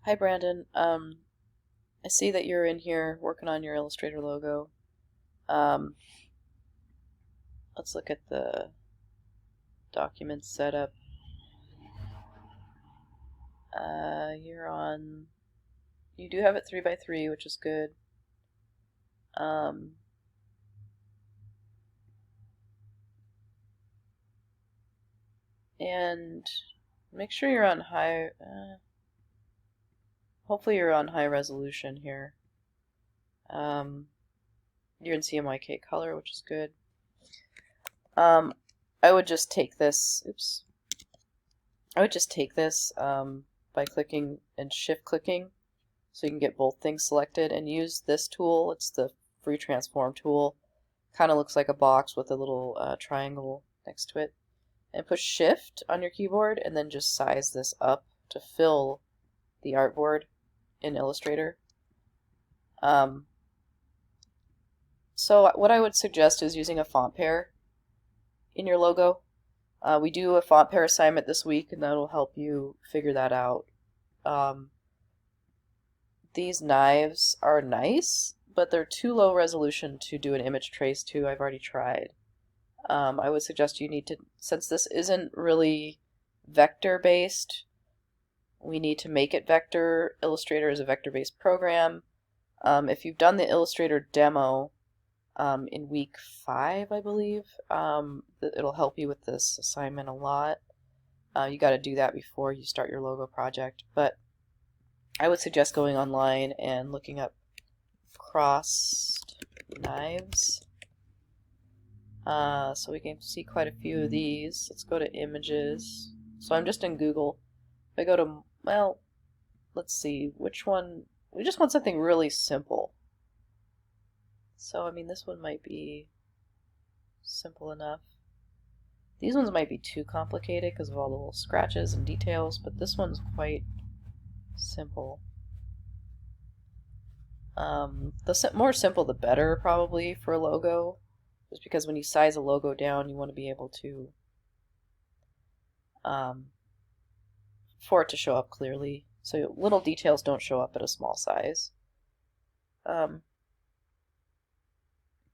Hi Brandon. I see that you're in here working on your Illustrator logo. Um, let's look at the document setup. You do have it 3x3, which is good. Um, and make sure you're on hopefully you're on high resolution here. You're in CMYK color, which is good. I would just take this, oops. I would just take this by clicking and shift clicking so you can get both things selected and use this tool. It's the free transform tool. Kind of looks like a box with a little triangle next to it. And push shift on your keyboard and then just size this up to fill the artboard in Illustrator. So what I would suggest is using a font pair in your logo. We do a font pair assignment this week, and that'll help you figure that out. These knives are nice, but they're too low resolution to do an image trace to. I've already tried. I would suggest you need to, since this isn't really vector-based, we need to make it vector. Illustrator is a vector-based program. If you've done the Illustrator demo in week 5, I believe, it'll help you with this assignment a lot. You got to do that before you start your logo project, but I would suggest going online and looking up crossed knives. So we can see quite a few of these. Let's go to images. So I'm just in Google. If I go to, well, let's see, which one? We just want something really simple. So, I mean, this one might be simple enough. These ones might be too complicated because of all the little scratches and details, but this one's quite simple. The more simple the better, probably, for a logo. Just because when you size a logo down, you want to be able to, for it to show up clearly. So little details don't show up at a small size.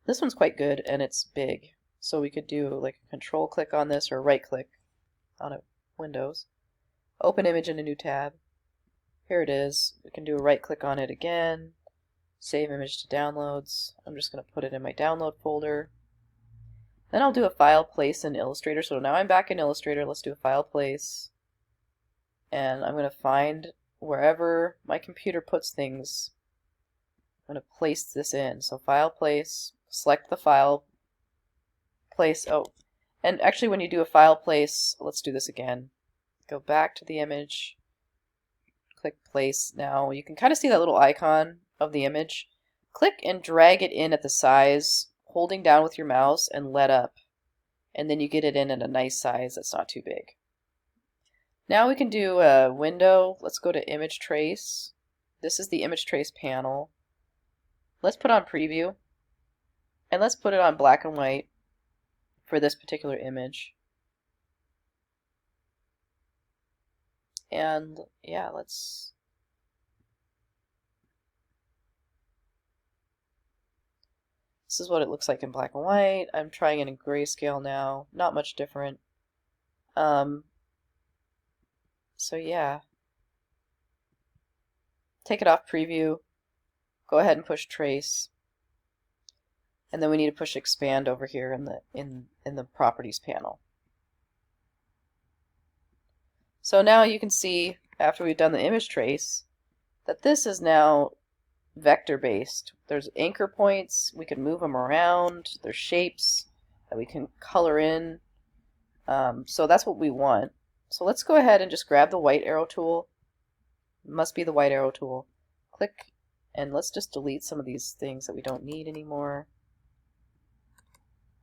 This one's quite good, and it's big. So we could do like a control click on this or right click on a Windows. Open image in a new tab. Here it is. We can do a right click on it again. Save image to downloads. I'm just going to put it in my download folder. Then I'll do a file place in Illustrator. So now I'm back in Illustrator. Let's do a file place. And I'm going to find wherever my computer puts things. I'm going to place this in. So file place, select the file place. Oh, and actually when you do a file place, let's do this again. Go back to the image, click place. Now you can kind of see that little icon of the image. Click and drag it in at the size, holding down with your mouse and let up. And then you get it in at a nice size that's not too big. Now we can do a window. Let's go to image trace. This is the image trace panel. Let's put on preview. And let's put it on black and white for this particular image. And yeah, this is what it looks like in black and white. I'm trying it in grayscale now. Not much different. So yeah. Take it off preview. Go ahead and push trace. And then we need to push expand over here in the properties panel. So now you can see, after we've done the image trace, that this is now vector based. There's anchor points, we can move them around, there's shapes that we can color in. So that's what we want. So let's go ahead and just grab the white arrow tool. It must be the white arrow tool. Click, and let's just delete some of these things that we don't need anymore.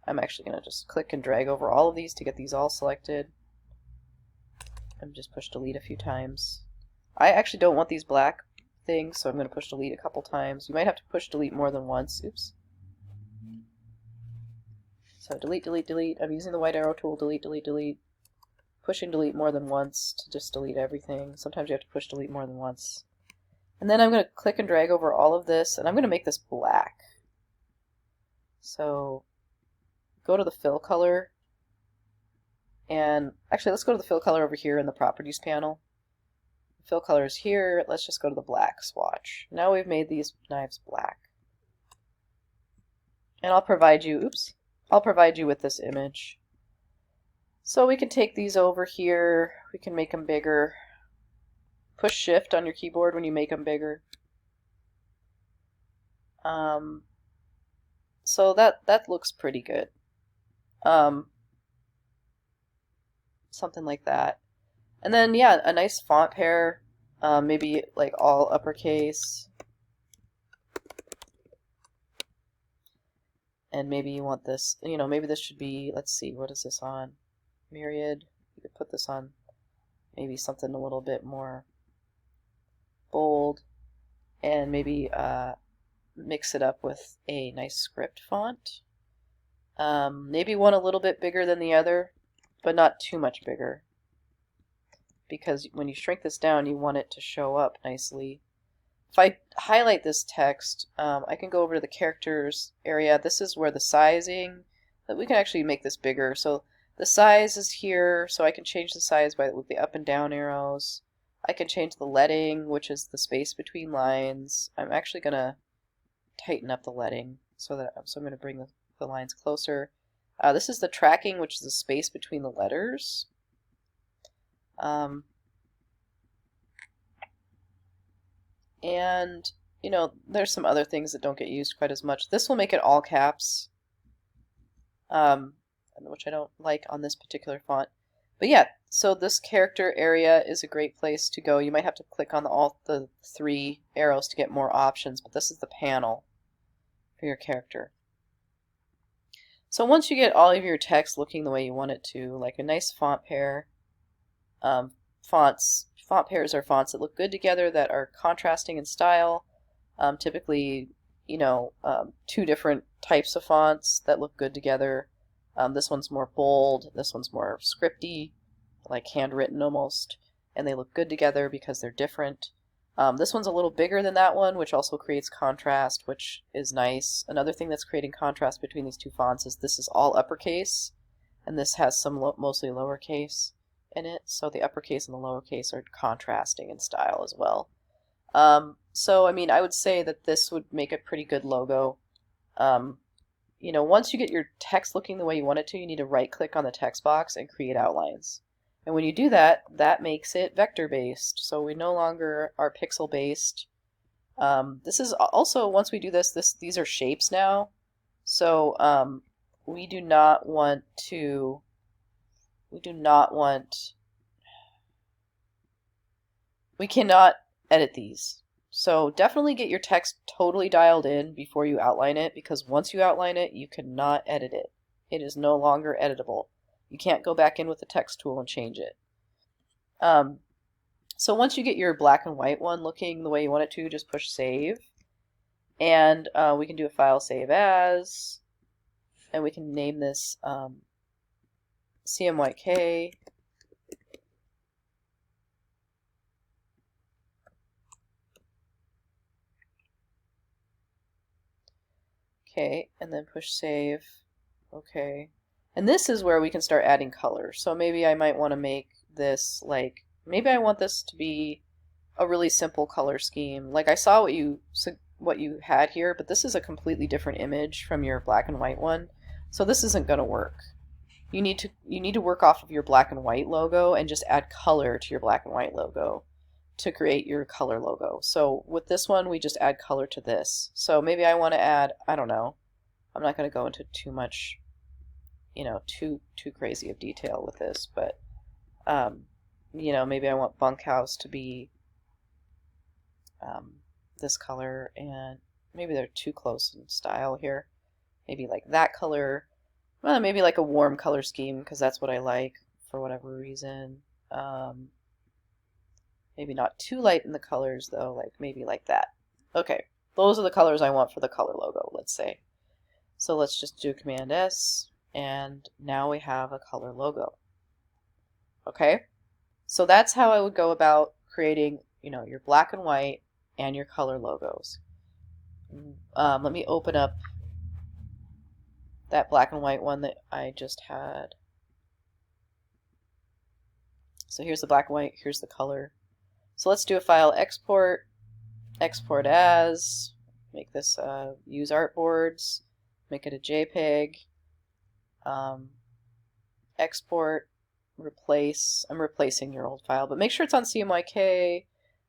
I'm actually going to just click and drag over all of these to get these all selected. And just push delete a few times. I actually don't want these black things, so I'm going to push delete a couple times. You might have to push delete more than once. Oops. So delete, delete, delete. I'm using the white arrow tool, delete, delete, delete. Pushing delete more than once to just delete everything. Sometimes you have to push delete more than once. And then I'm going to click and drag over all of this, and I'm going to make this black. So go to the fill color, and actually let's go to the fill color over here in the properties panel. The fill color is here. Let's just go to the black swatch. Now we've made these knives black. And I'll provide you, I'll provide you with this image. So we can take these over here, we can make them bigger. Push shift on your keyboard when you make them bigger. So that looks pretty good. Something like that. And then yeah, a nice font pair, maybe like all uppercase. And maybe you want this, you know, maybe this should be, let's see, what is this on? Myriad. You could put this on maybe something a little bit more bold, and maybe mix it up with a nice script font. Maybe one a little bit bigger than the other, but not too much bigger, because when you shrink this down you want it to show up nicely. If I highlight this text, I can go over to the characters area. This is where the sizing, that we can actually make this bigger. So the size is here, so I can change the size with the up and down arrows. I can change the leading, which is the space between lines. I'm actually going to tighten up the leading, so I'm going to bring the lines closer. This is the tracking, which is the space between the letters. And, you know, there's some other things that don't get used quite as much. This will make it all caps, which I don't like on this particular font. But yeah, so this character area is a great place to go. You might have to click on all the 3 arrows to get more options, but this is the panel for your character. So once you get all of your text looking the way you want it to, like a nice font pair, font pairs are fonts that look good together, that are contrasting in style. Typically, you know, 2 different types of fonts that look good together. This one's more bold, this one's more scripty, like handwritten almost, and they look good together because they're different. This one's a little bigger than that one, which also creates contrast, which is nice. Another thing that's creating contrast between these 2 fonts is this is all uppercase, and this has some mostly lowercase in it, so the uppercase and the lowercase are contrasting in style as well. So I mean, I would say that this would make a pretty good logo. You know, once you get your text looking the way you want it to, you need to right click on the text box and create outlines. And when you do that, that makes it vector based, so we no longer are pixel based. This is also, once we do this, these are shapes now, so we do not want, we cannot edit these. So definitely get your text totally dialed in before you outline it, because once you outline it, you cannot edit it. It is no longer editable. You can't go back in with the text tool and change it. So once you get your black and white one looking the way you want it to, just push save. And we can do a file save as, and we can name this CMYK. Okay, and then push save. Okay. And this is where we can start adding color. So maybe I might want to make this like, maybe I want this to be a really simple color scheme. Like I saw what you had here, but this is a completely different image from your black and white one. So this isn't going to work. You need to work off of your black and white logo and just add color to your black and white logo to create your color logo. So with this one, we just add color to this. So maybe I want to add, I don't know, I'm not going to go into too much, you know, too crazy of detail with this, but you know, maybe I want bunkhouse to be this color, and maybe they're too close in style here. Maybe like that color. Well, maybe like a warm color scheme, because that's what I like for whatever reason. Maybe not too light in the colors though, like maybe like that. Okay, those are the colors I want for the color logo, let's say. So let's just do Command S, and now we have a color logo. Okay, so that's how I would go about creating, you know, your black and white and your color logos. Let me open up that black and white one that I just had. So here's the black and white, here's the color. So let's do a file export, export as, make this use artboards, make it a JPEG, export, replace. I'm replacing your old file, but make sure it's on CMYK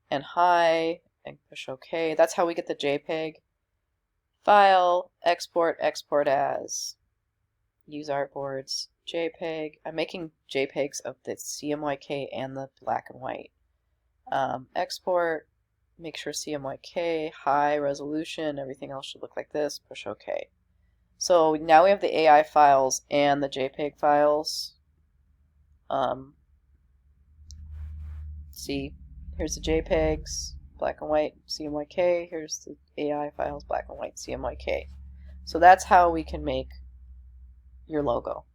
and high and push OK. That's how we get the JPEG. File, export, export as, use artboards, JPEG. I'm making JPEGs of the CMYK and the black and white. Export, make sure CMYK, high resolution, everything else should look like this, push OK. So now we have the AI files and the JPEG files. See, here's the JPEGs, black and white, CMYK. Here's the AI files, black and white, CMYK. So that's how we can make your logo.